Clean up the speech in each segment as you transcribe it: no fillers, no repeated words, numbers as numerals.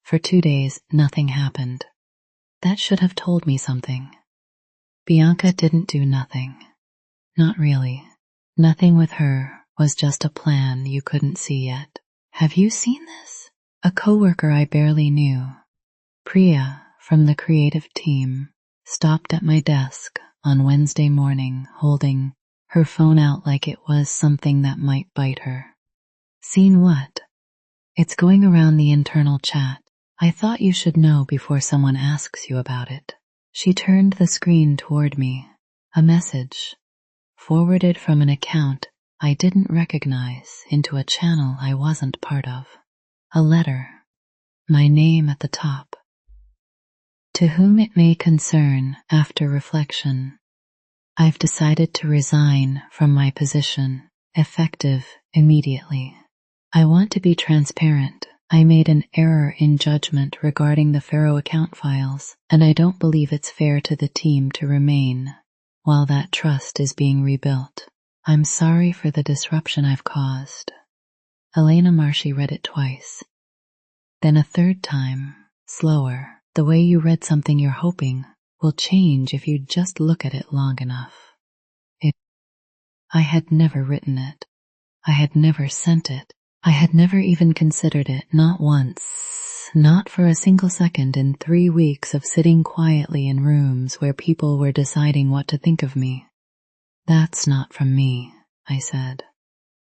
For 2 days, nothing happened. That should have told me something. Bianca didn't do nothing. Not really. Nothing with her was just a plan you couldn't see yet. Have you seen this? A coworker I barely knew, Priya from the creative team, stopped at my desk on Wednesday morning holding her phone out like it was something that might bite her. Seen what? It's going around the internal chat. I thought you should know before someone asks you about it. She turned the screen toward me. A message, forwarded from an account I didn't recognize into a channel I wasn't part of. A letter. My name at the top. To whom it may concern, after reflection, I've decided to resign from my position, effective immediately. I want to be transparent. I made an error in judgment regarding the Pharaoh account files, and I don't believe it's fair to the team to remain while that trust is being rebuilt. I'm sorry for the disruption I've caused. Elena Marshy read it twice. Then a third time, slower. The way you read something you're hoping will change if you just look at it long enough. I had never written it. I had never sent it. I had never even considered it, not once, not for a single second in 3 weeks of sitting quietly in rooms where people were deciding what to think of me. That's not from me, I said.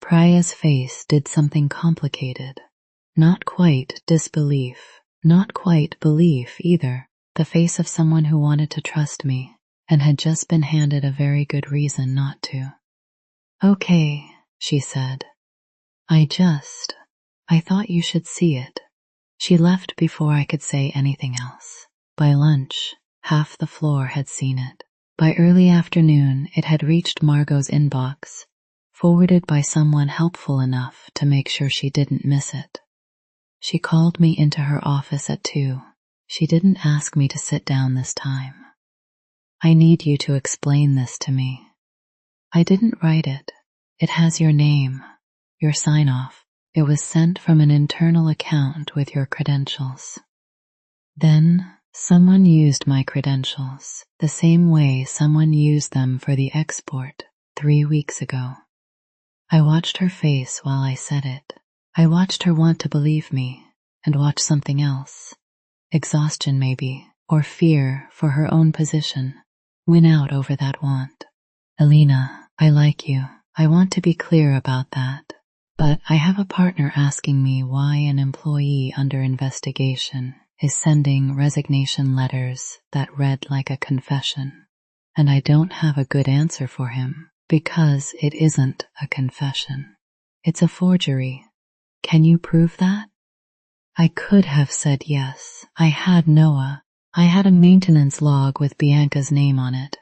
Priya's face did something complicated. Not quite disbelief, not quite belief either. The face of someone who wanted to trust me and had just been handed a very good reason not to. Okay, she said. I thought you should see it. She left before I could say anything else. By lunch, half the floor had seen it. By early afternoon, it had reached Margot's inbox, forwarded by someone helpful enough to make sure she didn't miss it. She called me into her office at 2. She didn't ask me to sit down this time. I need you to explain this to me. I didn't write it. It has your name. Your sign-off. It was sent from an internal account with your credentials. Then, someone used my credentials, the same way someone used them for the export 3 weeks ago. I watched her face while I said it. I watched her want to believe me, and watch something else. Exhaustion maybe, or fear for her own position, win out over that want. Elena, I like you. I want to be clear about that. But I have a partner asking me why an employee under investigation is sending resignation letters that read like a confession. And I don't have a good answer for him because it isn't a confession. It's a forgery. Can you prove that? I could have said yes. I had Noah. I had a maintenance log with Bianca's name on it.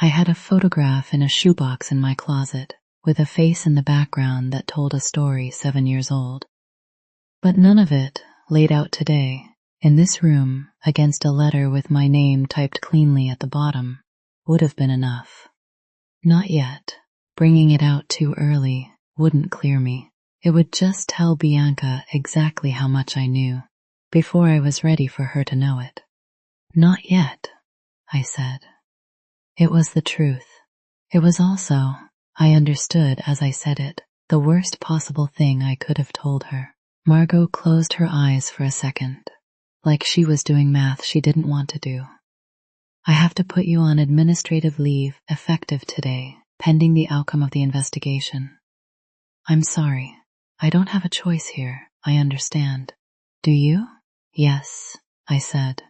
I had a photograph in a shoebox in my closet, with a face in the background that told a story 7 years old. But none of it, laid out today, in this room, against a letter with my name typed cleanly at the bottom, would have been enough. Not yet. Bringing it out too early wouldn't clear me. It would just tell Bianca exactly how much I knew, before I was ready for her to know it. Not yet, I said. It was the truth. It was also, I understood as I said it, the worst possible thing I could have told her. Margot closed her eyes for a second, like she was doing math she didn't want to do. I have to put you on administrative leave effective today, pending the outcome of the investigation. I'm sorry. I don't have a choice here. I understand. Do you? Yes, I said.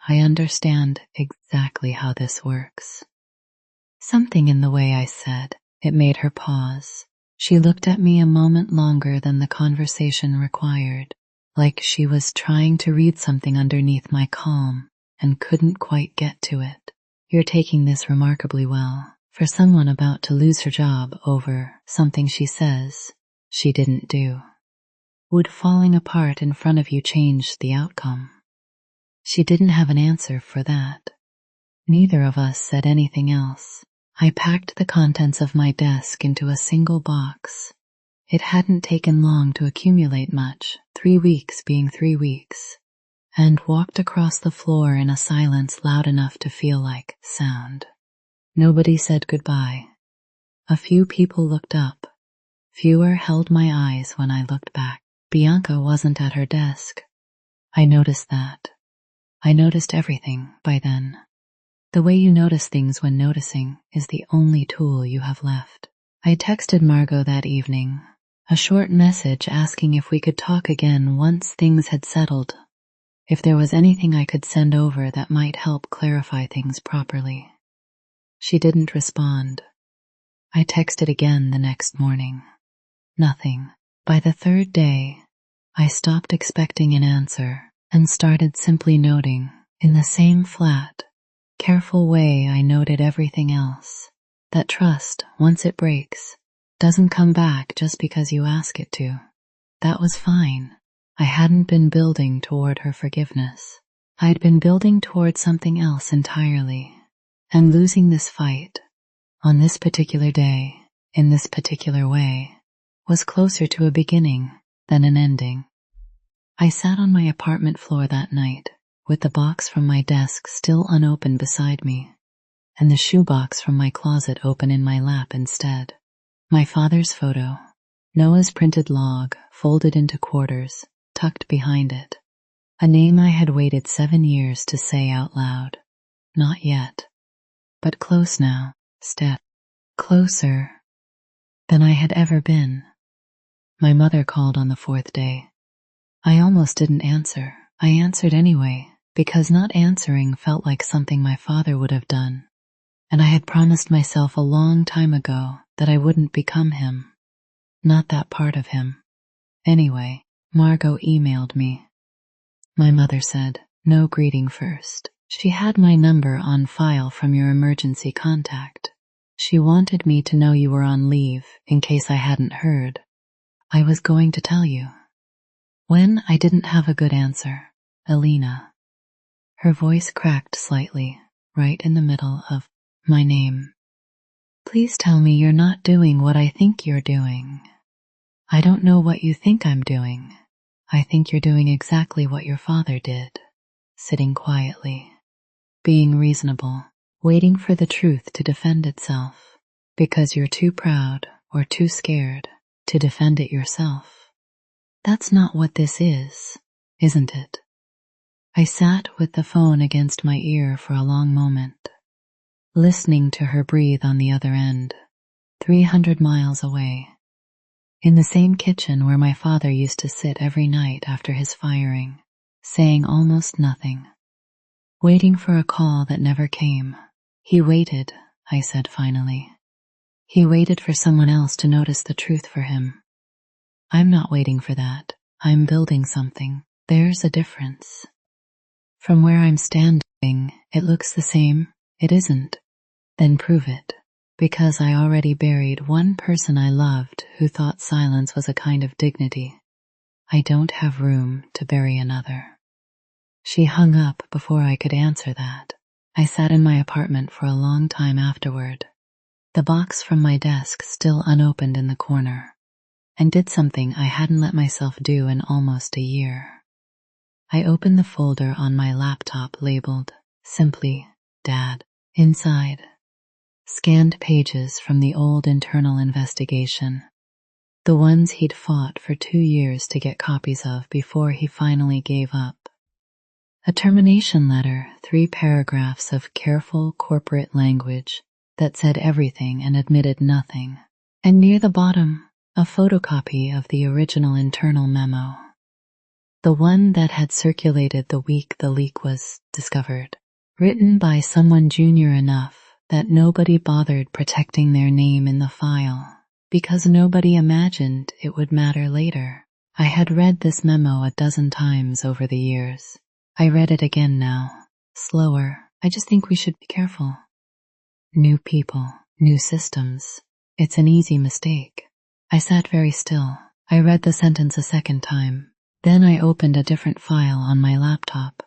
I understand exactly how this works. Something in the way I said, it made her pause. She looked at me a moment longer than the conversation required, like she was trying to read something underneath my calm and couldn't quite get to it. You're taking this remarkably well. For someone about to lose her job over something she says she didn't do. Would falling apart in front of you change the outcome? She didn't have an answer for that. Neither of us said anything else. I packed the contents of my desk into a single box. It hadn't taken long to accumulate much, 3 weeks being 3 weeks. and walked across the floor in a silence loud enough to feel like sound. Nobody said goodbye. A few people looked up. Fewer held my eyes when I looked back. Bianca wasn't at her desk. I noticed that. I noticed everything by then. The way you notice things when noticing is the only tool you have left. I texted Margot that evening, a short message asking if we could talk again once things had settled, if there was anything I could send over that might help clarify things properly. She didn't respond. I texted again the next morning. Nothing. By the third day, I stopped expecting an answer and started simply noting, in the same flat, careful way I noted everything else, that trust, once it breaks, doesn't come back just because you ask it to. That was fine. I hadn't been building toward her forgiveness. I'd been building toward something else entirely. And losing this fight, on this particular day, in this particular way, was closer to a beginning than an ending. I sat on my apartment floor that night, with the box from my desk still unopened beside me, and the shoebox from my closet open in my lap instead. My father's photo, Noah's printed log, folded into quarters, tucked behind it. A name I had waited 7 years to say out loud. Not yet. But close now, Steph. Closer than I had ever been. My mother called on the 4th day. I almost didn't answer. I answered anyway, because not answering felt like something my father would have done. And I had promised myself a long time ago that I wouldn't become him. Not that part of him. Anyway, Margot emailed me. My mother said, no greeting first. She had my number on file from your emergency contact. She wanted me to know you were on leave in case I hadn't heard. I was going to tell you. When I didn't have a good answer, Alina. Her voice cracked slightly, right in the middle of my name. Please tell me you're not doing what I think you're doing. I don't know what you think I'm doing. I think you're doing exactly what your father did, sitting quietly, being reasonable, waiting for the truth to defend itself, because you're too proud or too scared to defend it yourself. That's not what this is, isn't it? I sat with the phone against my ear for a long moment, listening to her breathe on the other end, 300 miles away, in the same kitchen where my father used to sit every night after his firing, saying almost nothing, waiting for a call that never came. He waited, I said finally. He waited for someone else to notice the truth for him. I'm not waiting for that. I'm building something. There's a difference. From where I'm standing, it looks the same. It isn't. Then prove it. Because I already buried one person I loved who thought silence was a kind of dignity. I don't have room to bury another. She hung up before I could answer that. I sat in my apartment for a long time afterward, the box from my desk still unopened in the corner, and did something I hadn't let myself do in almost a year. I opened the folder on my laptop labeled, simply, Dad. Inside, scanned pages from the old internal investigation, the ones he'd fought for 2 years to get copies of before he finally gave up. A termination letter, 3 paragraphs of careful corporate language that said everything and admitted nothing, and near the bottom, a photocopy of the original internal memo, the one that had circulated the week the leak was discovered, written by someone junior enough that nobody bothered protecting their name in the file, because nobody imagined it would matter later. I had read this memo a dozen times over the years. I read it again now, slower. I just think we should be careful. New people, new systems. It's an easy mistake. I sat very still. I read the sentence a second time. Then I opened a different file on my laptop.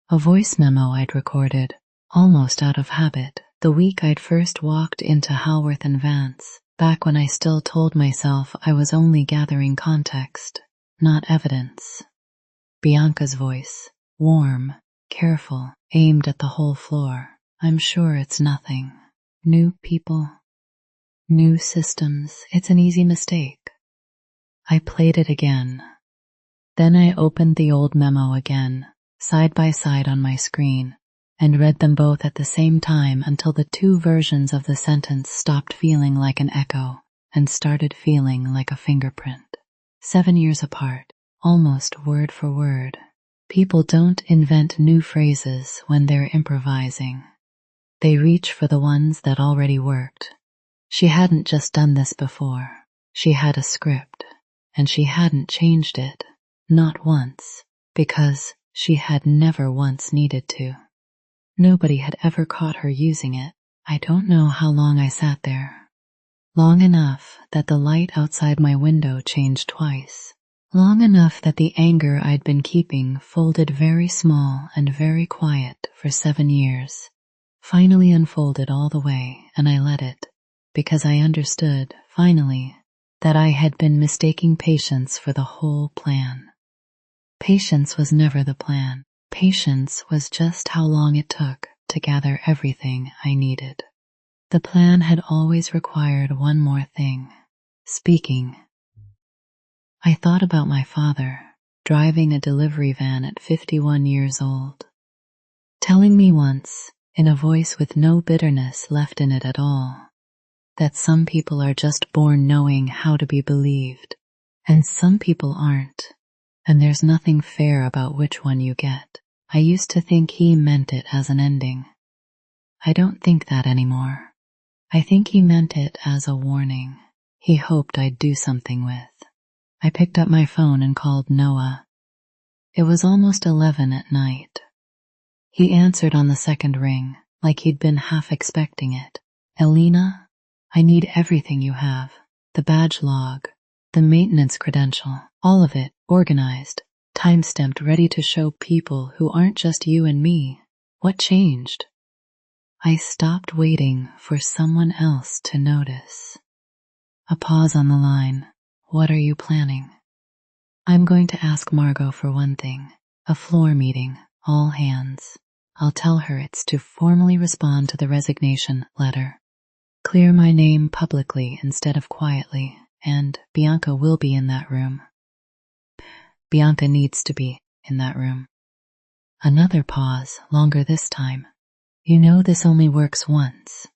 A voice memo I'd recorded, almost out of habit, the week I'd first walked into Halworth and Vance, back when I still told myself I was only gathering context, not evidence. Bianca's voice. warm, careful, aimed at the whole floor. I'm sure it's nothing. New people, new systems, it's an easy mistake. I played it again. Then I opened the old memo again, side by side on my screen, and read them both at the same time until the two versions of the sentence stopped feeling like an echo and started feeling like a fingerprint. 7 years apart, almost word for word. People don't invent new phrases when they're improvising. They reach for the ones that already worked. She hadn't just done this before. She had a script, and she hadn't changed it, not once, because she had never once needed to. Nobody had ever caught her using it. I don't know how long I sat there. Long enough that the light outside my window changed twice. Long enough that the anger I'd been keeping, folded very small and very quiet for 7 years, finally unfolded all the way, and I let it, because I understood, finally, that I had been mistaking patience for the whole plan. Patience was never the plan. Patience was just how long it took to gather everything I needed. The plan had always required one more thing: speaking. I thought about my father, driving a delivery van at 51 years old, telling me once, in a voice with no bitterness left in it at all, that some people are just born knowing how to be believed, and some people aren't, and there's nothing fair about which one you get. I used to think he meant it as an ending. I don't think that anymore. I think he meant it as a warning. He hoped I'd do something with. I picked up my phone and called Noah. It was almost 11 at night. He answered on the second ring, like he'd been half expecting it. Elena, I need everything you have. The badge log, the maintenance credential, all of it, organized, time-stamped, ready to show people who aren't just you and me. What changed? I stopped waiting for someone else to notice. A pause on the line. What are you planning? I'm going to ask Margot for one thing. A floor meeting, all hands. I'll tell her it's to formally respond to the resignation letter. Clear my name publicly instead of quietly, and Bianca will be in that room. Bianca needs to be in that room. Another pause, longer this time. You know this only works once.